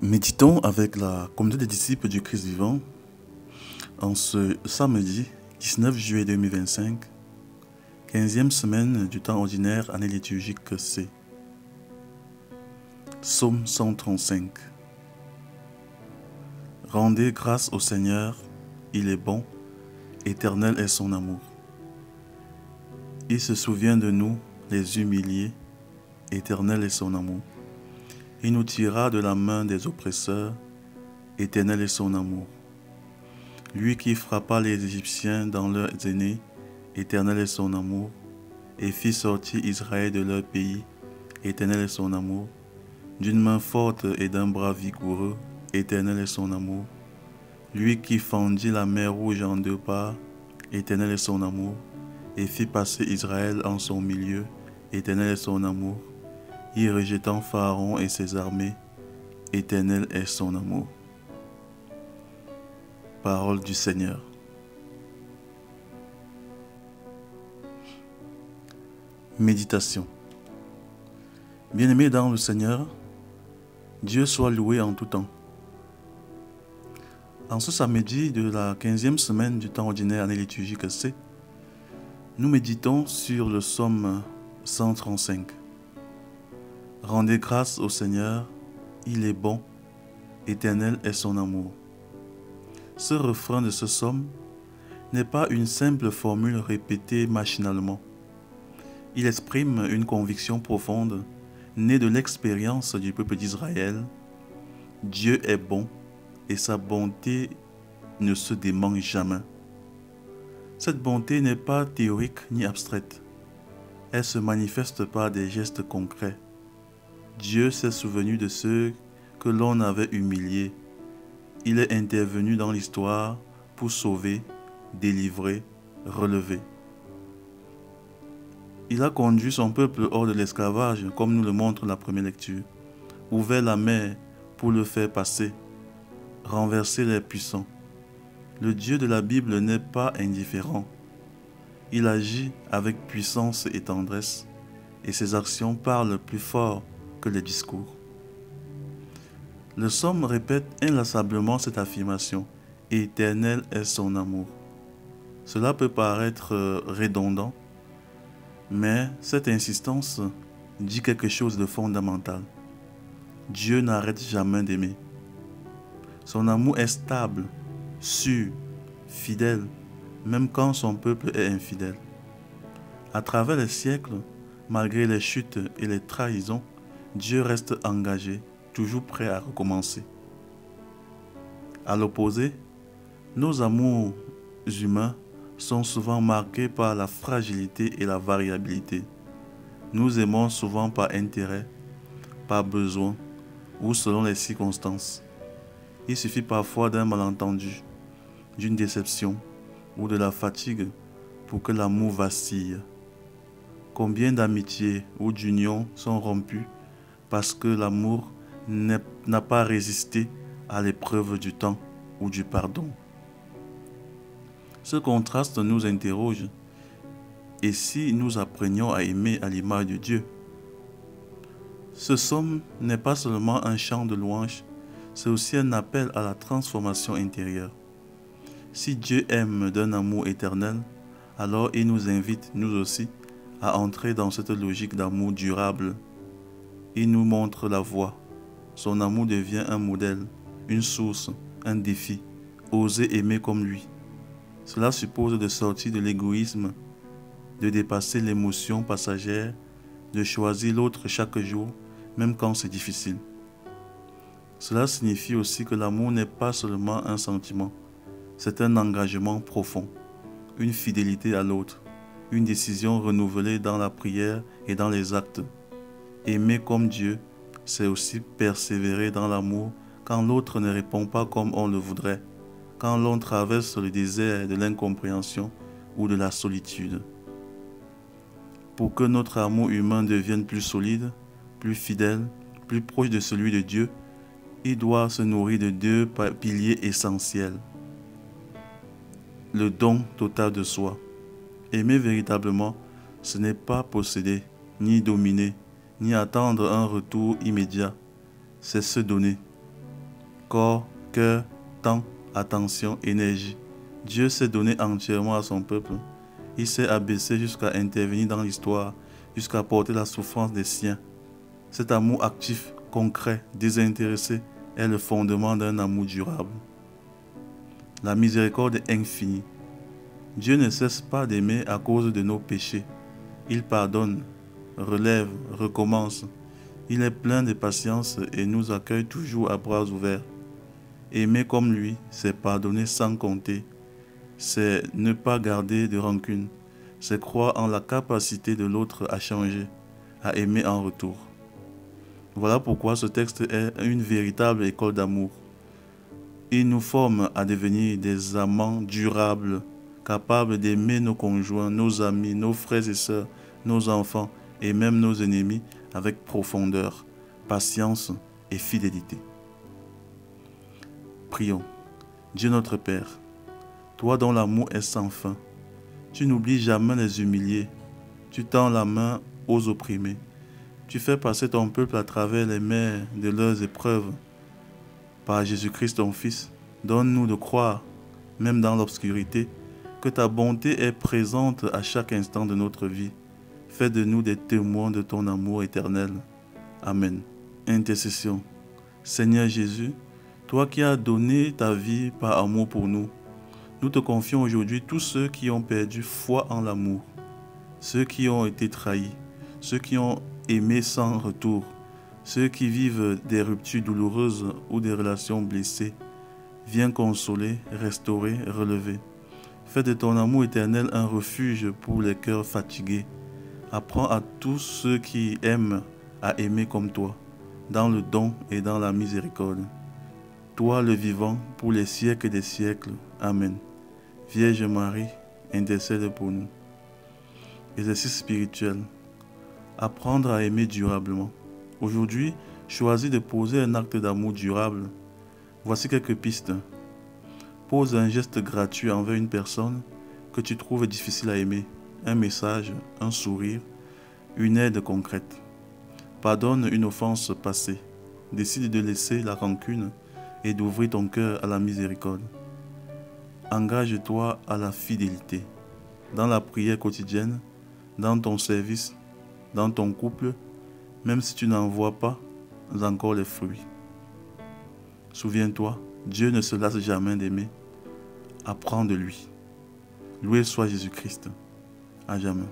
Méditons avec la communauté des disciples du Christ vivant en ce samedi 19 juillet 2025, 15e semaine du temps ordinaire, année liturgique C. Psaume 135. Rendez grâce au Seigneur, il est bon, éternel est son amour. Il se souvient de nous, les humiliés, éternel est son amour. Il nous tirera de la main des oppresseurs, éternel est son amour. Lui qui frappa les Égyptiens dans leurs aînés, éternel est son amour, et fit sortir Israël de leur pays, éternel est son amour. D'une main forte et d'un bras vigoureux, éternel est son amour. Lui qui fendit la mer Rouge en deux parts, éternel est son amour, et fit passer Israël en son milieu, éternel est son amour. Y rejetant Pharaon et ses armées, éternel est son amour. Parole du Seigneur. Méditation. Bien-aimés dans le Seigneur, Dieu soit loué en tout temps. En ce samedi de la 15e semaine du temps ordinaire année liturgique C, nous méditons sur le psaume 135. Rendez grâce au Seigneur, il est bon, éternel est son amour. Ce refrain de ce psaume n'est pas une simple formule répétée machinalement. Il exprime une conviction profonde, née de l'expérience du peuple d'Israël. Dieu est bon et sa bonté ne se dément jamais. Cette bonté n'est pas théorique ni abstraite. Elle se manifeste par des gestes concrets. Dieu s'est souvenu de ceux que l'on avait humiliés. Il est intervenu dans l'histoire pour sauver, délivrer, relever. Il a conduit son peuple hors de l'esclavage, comme nous le montre la première lecture, ouvert la mer pour le faire passer, renverser les puissants. Le Dieu de la Bible n'est pas indifférent. Il agit avec puissance et tendresse, et ses actions parlent plus fort que les discours. Le psaume répète inlassablement cette affirmation: éternel est son amour. Cela peut paraître redondant, mais cette insistance dit quelque chose de fondamental. Dieu n'arrête jamais d'aimer. Son amour est stable, sûr, fidèle, même quand son peuple est infidèle. À travers les siècles, malgré les chutes et les trahisons, Dieu reste engagé, toujours prêt à recommencer. À l'opposé, nos amours humains sont souvent marqués par la fragilité et la variabilité. Nous aimons souvent par intérêt, par besoin ou selon les circonstances. Il suffit parfois d'un malentendu, d'une déception ou de la fatigue pour que l'amour vacille. Combien d'amitiés ou d'unions sont rompues parce que l'amour n'a pas résisté à l'épreuve du temps ou du pardon. Ce contraste nous interroge. Et si nous apprenions à aimer à l'image de Dieu? Ce psaume n'est pas seulement un chant de louange, c'est aussi un appel à la transformation intérieure. Si Dieu aime d'un amour éternel, alors il nous invite, nous aussi, à entrer dans cette logique d'amour durable. Il nous montre la voie. Son amour devient un modèle, une source, un défi. Oser aimer comme lui. Cela suppose de sortir de l'égoïsme, de dépasser l'émotion passagère, de choisir l'autre chaque jour, même quand c'est difficile. Cela signifie aussi que l'amour n'est pas seulement un sentiment, c'est un engagement profond, une fidélité à l'autre, une décision renouvelée dans la prière et dans les actes. Aimer comme Dieu, c'est aussi persévérer dans l'amour quand l'autre ne répond pas comme on le voudrait, quand l'on traverse le désert de l'incompréhension ou de la solitude. Pour que notre amour humain devienne plus solide, plus fidèle, plus proche de celui de Dieu, il doit se nourrir de deux piliers essentiels. Le don total de soi. Aimer véritablement, ce n'est pas posséder, ni dominer, ni attendre un retour immédiat. C'est se donner. corps, cœur, temps, attention, énergie. Dieu s'est donné entièrement à son peuple. Il s'est abaissé jusqu'à intervenir dans l'histoire, jusqu'à porter la souffrance des siens. Cet amour actif, concret, désintéressé est le fondement d'un amour durable. La miséricorde est infinie. Dieu ne cesse pas d'aimer à cause de nos péchés. Il pardonne, relève, recommence. Il est plein de patience et nous accueille toujours à bras ouverts. Aimer comme lui, c'est pardonner sans compter. C'est ne pas garder de rancune. C'est croire en la capacité de l'autre à changer, à aimer en retour. Voilà pourquoi ce texte est une véritable école d'amour. Il nous forme à devenir des amants durables, capables d'aimer nos conjoints, nos amis, nos frères et sœurs, nos enfants et même nos ennemis avec profondeur, patience et fidélité. Prions. Dieu notre Père, toi dont l'amour est sans fin, tu n'oublies jamais les humiliés, tu tends la main aux opprimés, tu fais passer ton peuple à travers les mers de leurs épreuves. Par Jésus-Christ ton Fils, donne-nous de croire, même dans l'obscurité, que ta bonté est présente à chaque instant de notre vie. Fais de nous des témoins de ton amour éternel. Amen. Intercession. Seigneur Jésus, toi qui as donné ta vie par amour pour nous, nous te confions aujourd'hui tous ceux qui ont perdu foi en l'amour, ceux qui ont été trahis, ceux qui ont aimé sans retour, ceux qui vivent des ruptures douloureuses ou des relations blessées. Viens consoler, restaurer, relever. Fais de ton amour éternel un refuge pour les cœurs fatigués. Apprends à tous ceux qui aiment à aimer comme toi, dans le don et dans la miséricorde. Toi le vivant, pour les siècles des siècles. Amen. Vierge Marie, intercède pour nous. Exercice spirituel. Apprendre à aimer durablement. Aujourd'hui, choisis de poser un acte d'amour durable. Voici quelques pistes. Pose un geste gratuit envers une personne que tu trouves difficile à aimer. Un message, un sourire, une aide concrète. Pardonne une offense passée. Décide de laisser la rancune et d'ouvrir ton cœur à la miséricorde. Engage-toi à la fidélité. Dans la prière quotidienne, dans ton service, dans ton couple, même si tu n'en vois pas encore les fruits. Souviens-toi, Dieu ne se lasse jamais d'aimer. Apprends de lui. Loué soit Jésus-Christ. À jamais.